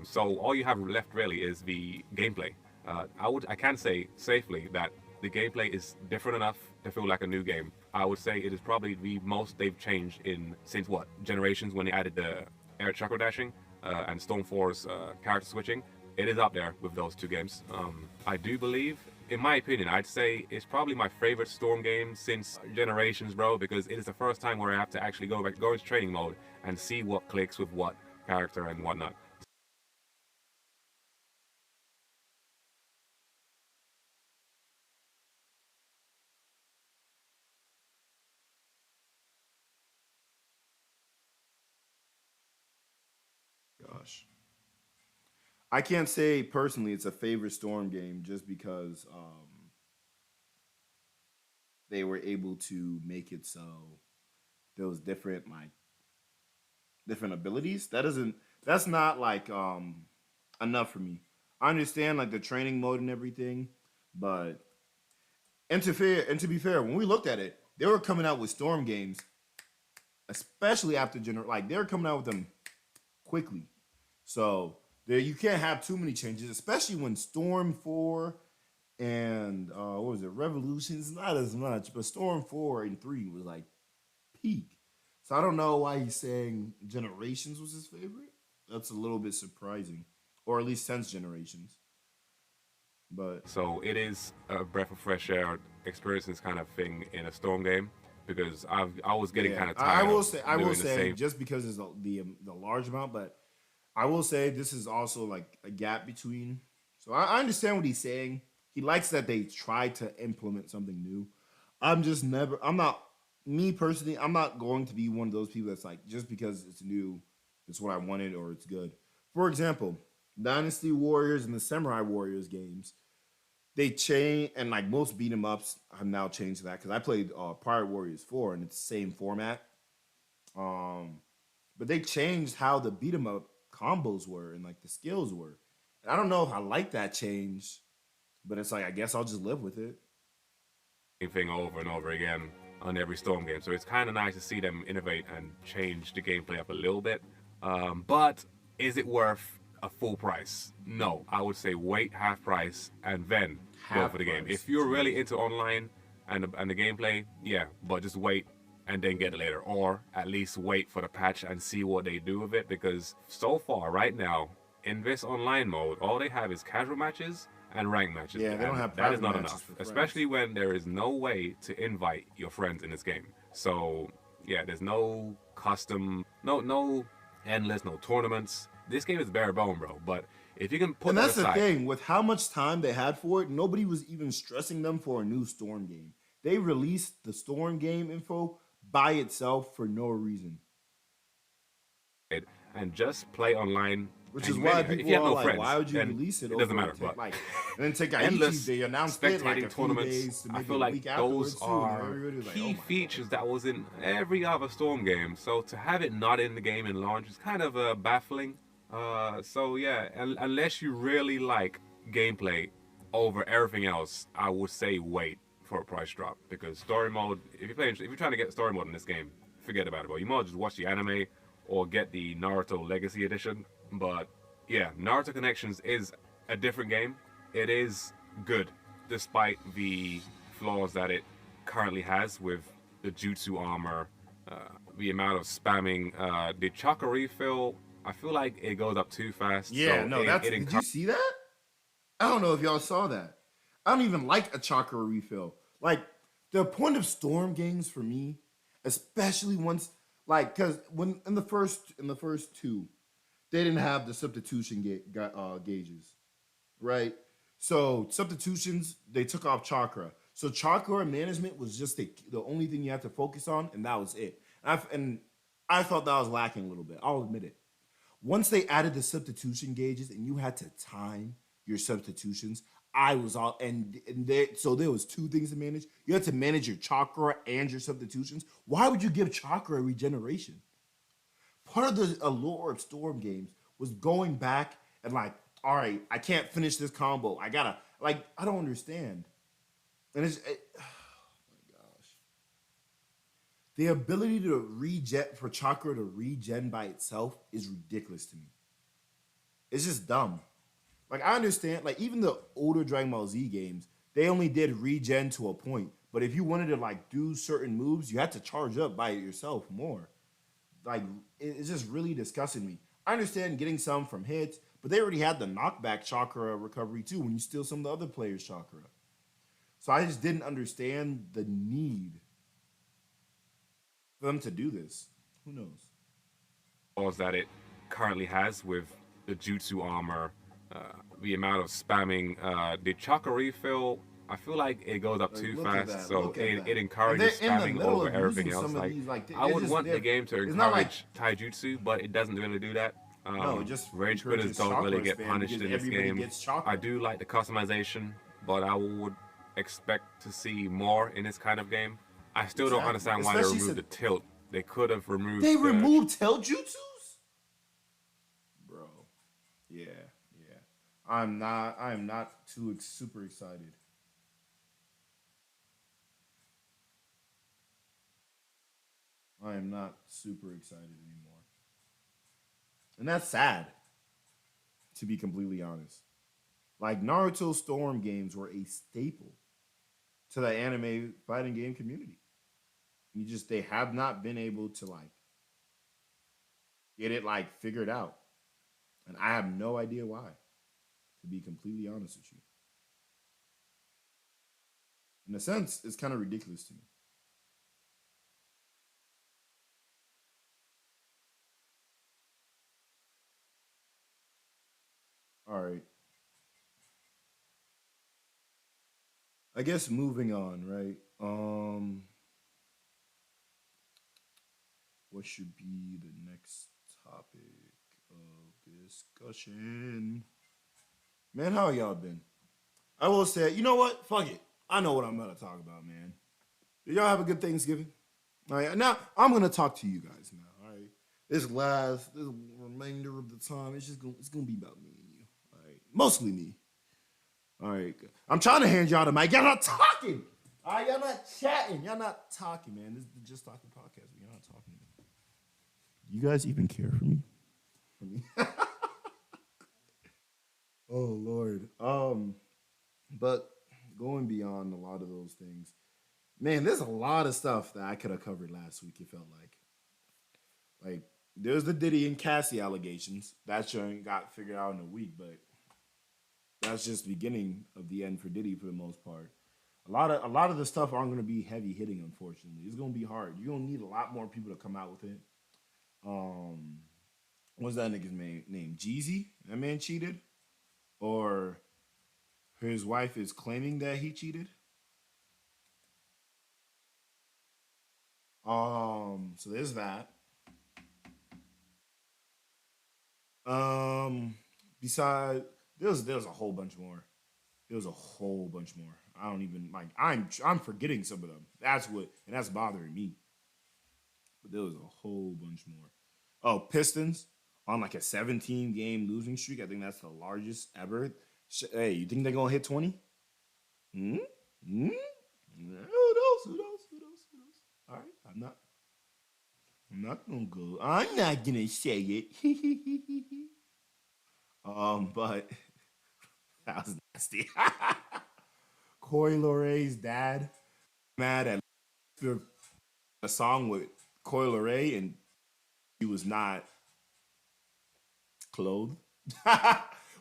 So all you have left really is the gameplay. I can say safely that the gameplay is different enough to feel like a new game. I would say it is probably the most they've changed since what, Generations, when they added the air chakra dashing and Storm 4's character switching. It is up there with those 2 games. I do believe, in my opinion, I'd say it's probably my favorite Storm game since Generations, bro, because it is the first time where I have to actually go into training mode and see what clicks with what character and whatnot. Gosh. I can't say personally it's a favorite Storm game just because they were able to make it so those different abilities. That's not like enough for me. I understand like the training mode and everything, but to be fair, when we looked at it, they were coming out with Storm games, especially after like they were coming out with them quickly. So there you can't have too many changes, especially when Storm 4 and what was it, Revolutions, not as much, but Storm 4 and 3 was like peak. So I don't know why he's saying Generations was his favorite. That's a little bit surprising, or at least since Generations. But So it is a breath of fresh air experience, this kind of thing in a Storm game, because I was getting kind of tired. I will say just because it's the large amount, but I will say this is also like a gap between. So I understand what he's saying. He likes that they try to implement something new. I'm not, me personally, I'm not going to be one of those people that's like, just because it's new, it's what I wanted or it's good. For example, Dynasty Warriors and the Samurai Warriors games, they change, and like most beat 'em ups have now changed to that because I played Pirate Warriors 4 and it's the same format. But they changed how the beat 'em up combos were and like the skills were. And I don't know if I like that change, but it's like I guess I'll just live with it. Same thing over and over again on every Storm game. So it's kind of nice to see them innovate and change the gameplay up a little bit. But is it worth a full price. No, I would say wait half price and then go Half for the game. price, If you're really into online and the gameplay, yeah, but just wait and then get it later, or at least wait for the patch and see what they do with it, because so far right now in this online mode, all they have is casual matches and rank matches. Yeah, they don't and have that is private not matches enough, for friends. especially when there is no way to invite your friends in this game. So yeah, there's no custom, no endless, no tournaments. This game is bare bone, bro. But if you can put And that that's the aside, thing, with how much time they had for it, nobody was even stressing them for a new Storm game. They released the Storm game info by itself for no reason. and just play online. Which and is you why really- if people you have are no like, friends, why would you then release it? It doesn't over matter. But like, and then take endless they announced it like spectating a few tournaments. days to I maybe feel a like week those afterwards, too, and are everybody was like, key oh my features that was in every other Storm game. So to have it not in the game in launch is kind of baffling. So yeah, unless you really like gameplay over everything else, I would say wait for a price drop, because story mode. If you're trying to get story mode in this game, forget about it, bro. You might just watch the anime or get the Naruto Legacy Edition. But yeah, Naruto Connections is a different game. It is good, despite the flaws that it currently has with the jutsu armor, the amount of spamming, the chakra refill. I feel like it goes up too fast. Yeah, so no, that's. Did you see that? I don't know if y'all saw that. I don't even like a chakra refill. Like the point of Storm games for me, especially once, like, because when in the first two, they didn't have the substitution gauges, right? So substitutions, they took off chakra. So chakra management was just the only thing you had to focus on, and that was it. And I thought that was lacking a little bit. I'll admit it. Once they added the substitution gauges and you had to time your substitutions, I was all so there was two things to manage. You had to manage your chakra and your substitutions. Why would you give chakra regeneration? Part of the allure of Storm games was going back and like, all right, I can't finish this combo. I gotta I don't understand. And oh my gosh. The ability to for chakra to regen by itself is ridiculous to me. It's just dumb. Like, I understand, like, even the older Dragon Ball Z games, they only did regen to a point. But if you wanted to, like, do certain moves, you had to charge up by yourself more. Like, it's just really disgusting me. I understand getting some from hits, but they already had the knockback chakra recovery, too, when you steal some of the other players' chakra. So I just didn't understand the need for them to do this. Who knows? Flaws that it currently has with the jutsu armor, the amount of spamming, the chakra refill. I feel like it goes up too look at fast, that, so look at that. it encourages And they're in spamming the middle over of everything using else. some of these, like, I would just- want the they're- game to it's not like- encourage taijutsu, but it doesn't really do that. No, it just rage quitters encourages don't really chakra get spam punished because in this everybody game. gets chakra. I do like the customization, but I would expect to see more in this kind of game. I still don't Exactly. understand why they Especially removed the tilt. They could have removed. They the, removed Teljutsus? Bro. Yeah. I am not too super excited. I am not super excited anymore. And that's sad, to be completely honest. Like, Naruto Storm games were a staple to the anime fighting game community. They have not been able to, like, get it, like, figured out. And I have no idea why, to be completely honest with you. In a sense, it's kind of ridiculous to me. All right. I guess moving on, right? What should be the next topic of discussion? Man, how y'all been? I will say, you know what? Fuck it. I know what I'm gonna talk about, man. Did y'all have a good Thanksgiving? All right, now I'm gonna talk to you guys now. All right, this remainder of the time, it's gonna be about me and you. All right, mostly me. All right, I'm trying to hand y'all the mic. Y'all not talking. All right, y'all not chatting. Y'all not talking, man. This is the Just Talking podcast. But y'all not talking. You guys even care for me? Oh Lord. But going beyond a lot of those things, man, there's a lot of stuff that I could have covered last week. It felt like there's the Diddy and Cassie allegations that shouldn't got figured out in a week, but that's just the beginning of the end for Diddy for the most part. A lot of the stuff aren't gonna be heavy hitting, unfortunately. It's gonna be hard. You're gonna need a lot more people to come out with it. Um, what's that nigga's name? Jeezy? That man cheated? Or his wife is claiming that he cheated? So there's that. Um, Besides, there's a whole bunch more. There was a whole bunch more. I don't even like. I'm forgetting some of them. That's what, and that's bothering me. But there was a whole bunch more. Oh, Pistons on like a 17 game losing streak. I think that's the largest ever. Hey, you think they're gonna hit 20? Hmm? Hmm? Who knows? Who knows? Who knows? Who knows? All right, I'm not gonna go. I'm not gonna say it. But that was nasty. Corey Loray's dad mad at a song with Corey Loray and he was not clothed,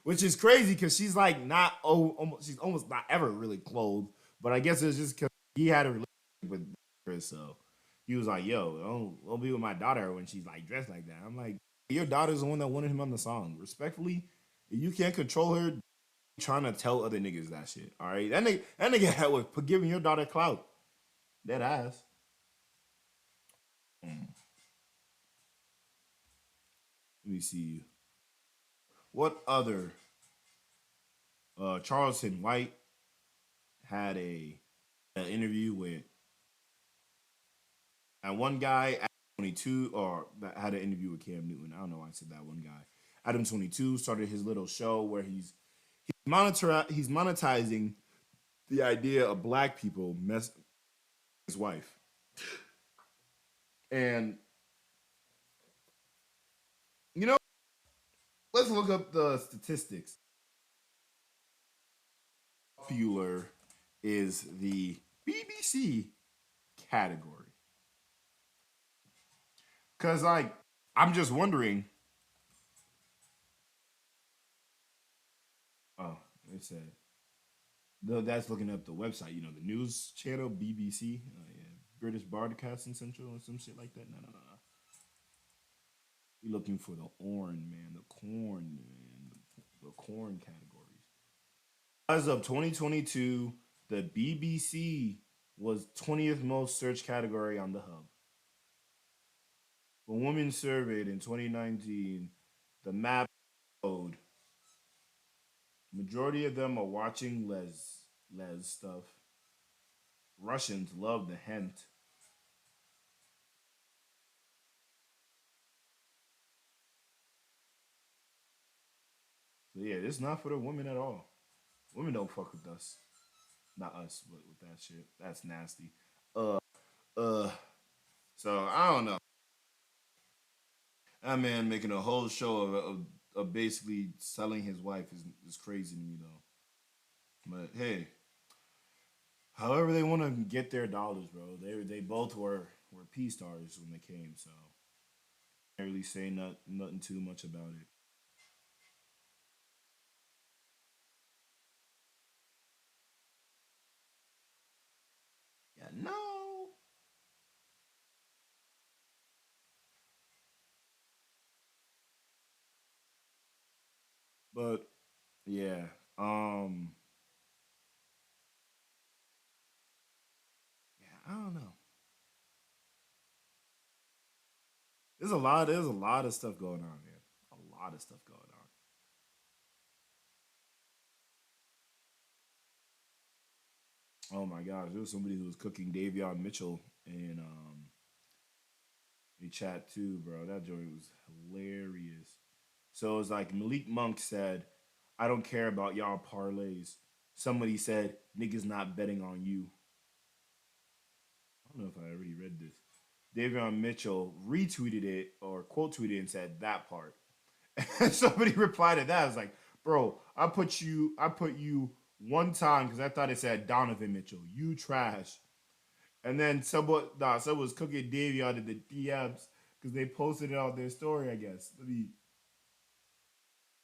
which is crazy because she's like not almost she's almost not ever really clothed. But I guess it's just because he had a relationship with Chris, so he was like, "Yo, don't be with my daughter when she's like dressed like that." I'm like, your daughter's the one that wanted him on the song. Respectfully, if you can't control her, trying to tell other niggas that shit. All right, that nigga had was giving your daughter clout. That ass. Mm. Let me see. What other Charleston White had an interview with and one guy at 22 or that had an interview with Cam Newton. I don't know why I said that one guy. Adam 22 started his little show where he's monetizing the idea of black people mess his wife. And you know, let's look up the statistics. Popular is the BBC category. Cause like I'm just wondering. Oh, it said that's looking up the website. You know, the news channel BBC, yeah, British Broadcasting Central, or some shit like that. No, no, no, no. We looking for the corn, man, the corn categories. As of 2022, the BBC was 20th most searched category on the hub. For women surveyed in 2019, the map showed majority of them are watching les stuff. Russians love the hint. So yeah, it's not for the women at all. Women don't fuck with us. Not us, but with that shit. That's nasty. Uh uh so I don't know. That man making a whole show of basically selling his wife is crazy to me though. But hey, however they want to get their dollars, bro. They both were P stars when they came, so can't really say nothing too much about it. Yeah, no. But yeah, yeah, I don't know. There's a lot of stuff going on, man. A lot of stuff going on. Oh my gosh, there was somebody who was cooking Davion Mitchell in a chat too, bro. That joint was hilarious. So it was like Malik Monk said, "I don't care about y'all parlays." Somebody said, "Niggas not betting on you." I don't know if I already read this. Davion Mitchell retweeted it or quote tweeted and said that part. And somebody replied to that. I was like, Bro, I put you one time because I thought it said Donovan Mitchell. You trash. And then someone was cooking Davey out of the DMs because they posted it on their story, I guess.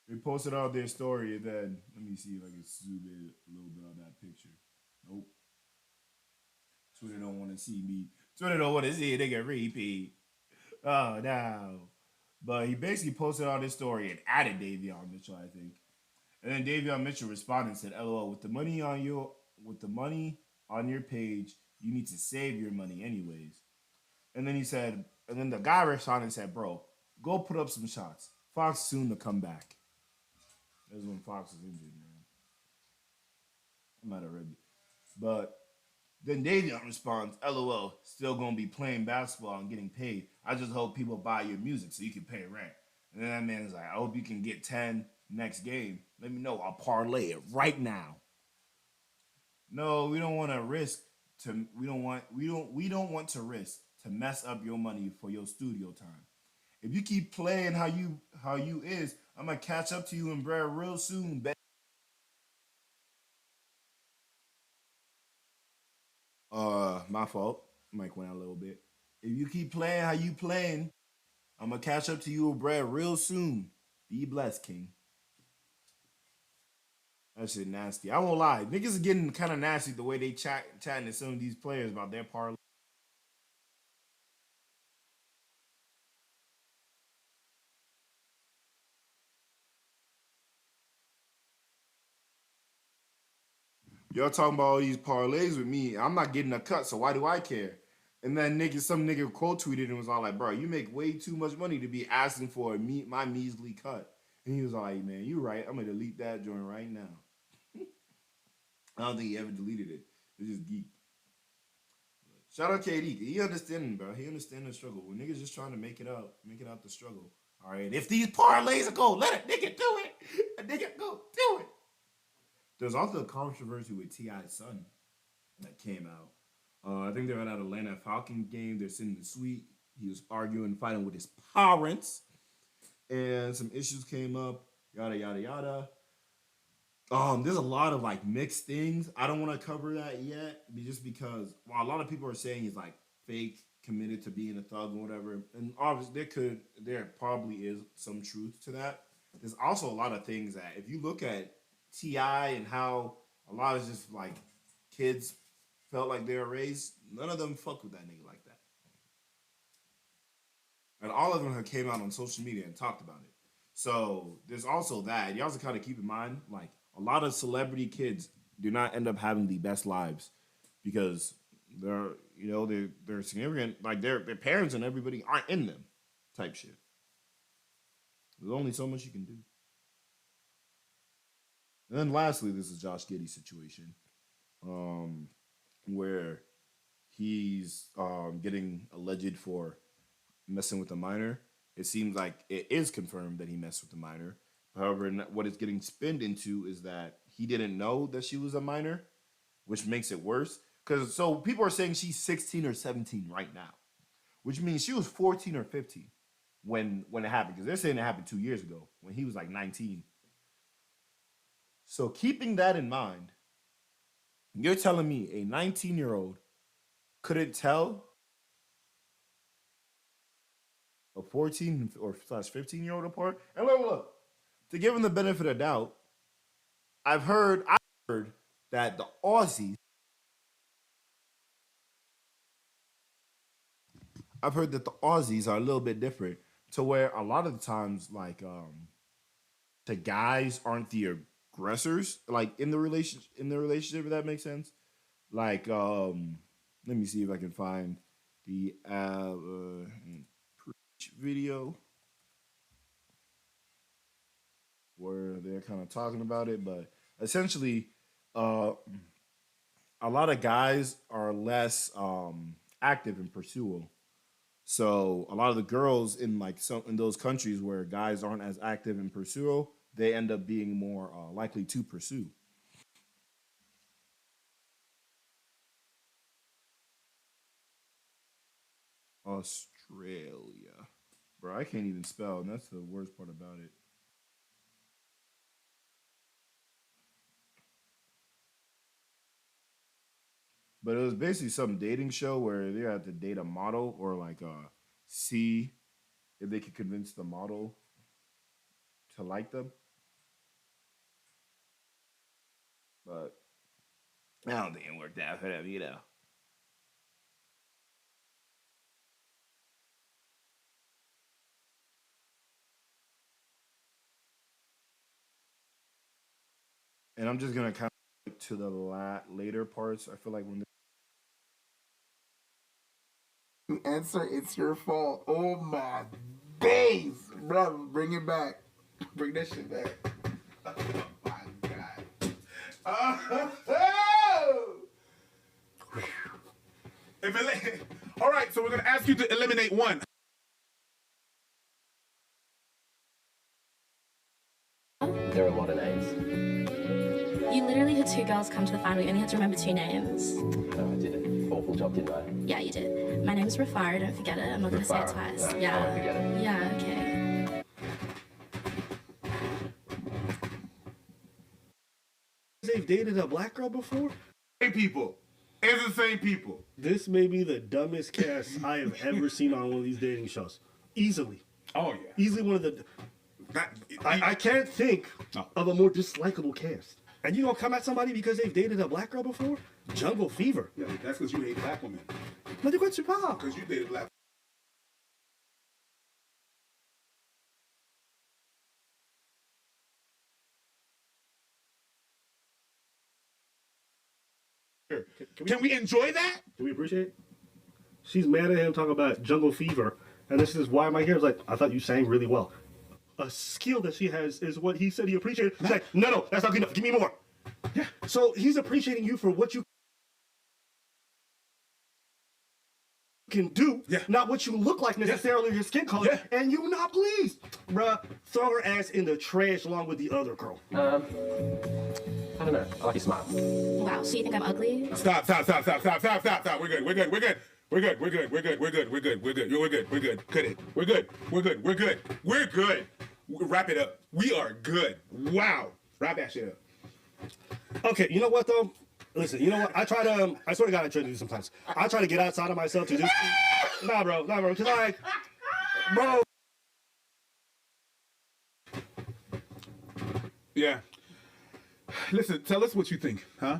They posted on their story, and then let me see if I can zoom in a little bit on that picture. Nope. Twitter don't want to see me. Twitter don't want to see a nigga repeat. Oh no. But he basically posted on his story and added Davion Mitchell, I think. And then Davion Mitchell responded and said, "LOL, with the money on your page, you need to save your money anyways." And then he said, and then the guy responded and said, "Bro, go put up some shots. Fox soon to come back." That's when Fox was injured, man. I'm not a rib. But then Davion responds, "LOL, still gonna be playing basketball and getting paid. I just hope people buy your music so you can pay rent." And then that man's like, "I hope you can get 10 next game. Let me know. I'll parlay it right now." No, we don't want to risk to we don't want to risk to mess up your money for your studio time. If you keep playing how you is, I'm gonna catch up to you in bread real soon. My fault. Mic went out a little bit. If you keep playing how you playing, I'm gonna catch up to you with bread real soon. Be blessed, King. That shit nasty. I won't lie. Niggas are getting kind of nasty the way they chatting to some of these players about their parlay. Y'all talking about all these parlays with me. I'm not getting a cut, so why do I care? And then some nigga quote tweeted and was all like, "Bro, you make way too much money to be asking for my measly cut." And he was all like, "Man, you right. I'm gonna delete that joint right now." I don't think he ever deleted it. It's just geek. Shout out KD. He understanding, bro. He understand the struggle. When niggas just trying to make it out the struggle. All right. If these parlays are go, let a nigga do it. A nigga go do it. There's also a controversy with T.I.'s son that came out. I think they're at an Atlanta Falcons game. They're sitting in the suite. He was arguing, fighting with his parents, and some issues came up. Yada yada yada. There's a lot of like mixed things. I don't want to cover that yet, just because while a lot of people are saying he's like fake, committed to being a thug or whatever, and obviously there probably is some truth to that. There's also a lot of things that if you look at Ti and how a lot of just like kids felt like they were raised, none of them fuck with that nigga like that, and all of them have came out on social media and talked about it. So there's also that. You also kind of keep in mind, like a lot of celebrity kids do not end up having the best lives because they're significant, like their parents and everybody aren't in them, type shit. There's only so much you can do. And then lastly, this is Josh Giddey's situation, um, where he's getting alleged for messing with a minor. It seems like it is confirmed that he messed with a minor. However, what it's getting spinned into is that he didn't know that she was a minor, which makes it worse. Because so people are saying she's 16 or 17 right now, which means she was 14 or 15 when it happened. Because they're saying it happened 2 years ago when he was like 19. So keeping that in mind, you're telling me a 19-year-old couldn't tell a 14 or slash 15-year-old apart? And look, to give him the benefit of doubt, I've heard that the Aussies, I've heard that the Aussies are a little bit different to where a lot of the times, like, the guys aren't the aggressors, like in the relationship, if that makes sense. Like, let me see if I can find the video where they're kind of talking about it, but essentially, uh, a lot of guys are less active in pursuit. So a lot of the girls in like some in those countries where guys aren't as active in pursuit, they end up being more likely to pursue. Australia, bro, I can't even spell, and that's the worst part about it. But it was basically some dating show where they had to date a model or like see if they could convince the model to like them. But I don't think it worked out for them, you know. And I'm just gonna kind of to the later parts. I feel like when You answer, it's your fault. Oh my days, bro. Bring it back. Bring that shit back. Oh my god. All right, so we're gonna ask you to eliminate one. There are a lot of names. You literally had 2 girls come to the final. You only had to remember 2 names. No, I did an awful job, didn't I? Yeah, you did. My name's Rafara. Don't forget it. I'm not going to say it twice. No, yeah. I won't forget it. Yeah, okay. They've dated a black girl before? Same people. It's the same people. This may be the dumbest cast I have ever seen on one of these dating shows. Easily. Oh yeah. Easily one of the... I can't think of a more dislikable cast. And you gonna come at somebody because they've dated a black girl before? Jungle Fever. Yeah, that's because you hate black women. Mais de quoi tu parles? Because you dated black. Can we enjoy that? Can we appreciate it? She's mad at him talking about Jungle Fever. And this is why am I here? It's like, I thought you sang really well. A skill that she has is what he said he appreciated. She's like, no, that's not good enough. Give me more. Yeah. So he's appreciating you for what you can do, not what you look like necessarily, your skin color, and you not pleased. Bruh, throw her ass in the trash along with the other girl. I don't know. I like your smile. Wow, so you think I'm ugly? Stop. We're good. We're good. Cut it. We're good. Wrap it up. We are good. Wow. Wrap that shit up. Okay, you know what though? Listen, you know what? I swear to God, I try to do sometimes. I try to get outside of myself to just, nah, bro, because like, bro. Yeah. Listen, tell us what you think, huh?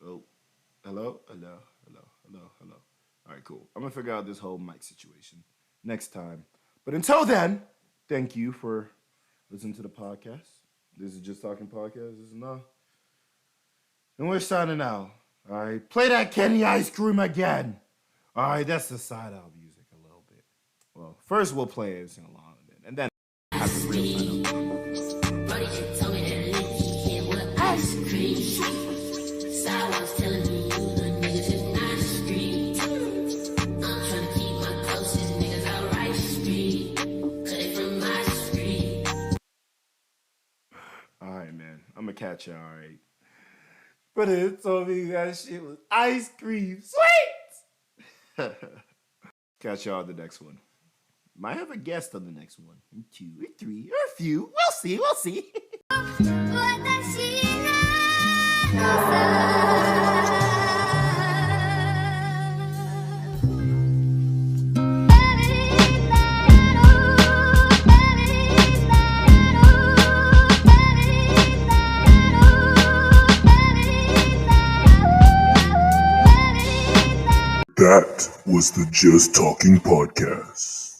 Oh, hello. All right, cool. I'm gonna figure out this whole mic situation next time. But until then, thank you for listening to the podcast. This is Just Talking Podcast. This is enough. And we're signing out. All right, play that Kenny Ice Cream again. All right, that's the side out music a little bit. Well, first we'll play it and sing along with it, and then have the real side out. Buddy just told me that he can't with ice cream. Sidewalks telling me you the niggas is not street. I'm trying to keep my closest niggas out right street. Cause they from my street. Alright, man. I'm gonna catch y'all, alright. But it told me that shit was ice cream. Sweet! Catch y'all at the next one. Might have a guest on the next one. 2 or 3 or a few. We'll see. That was the Just Talking Podcast.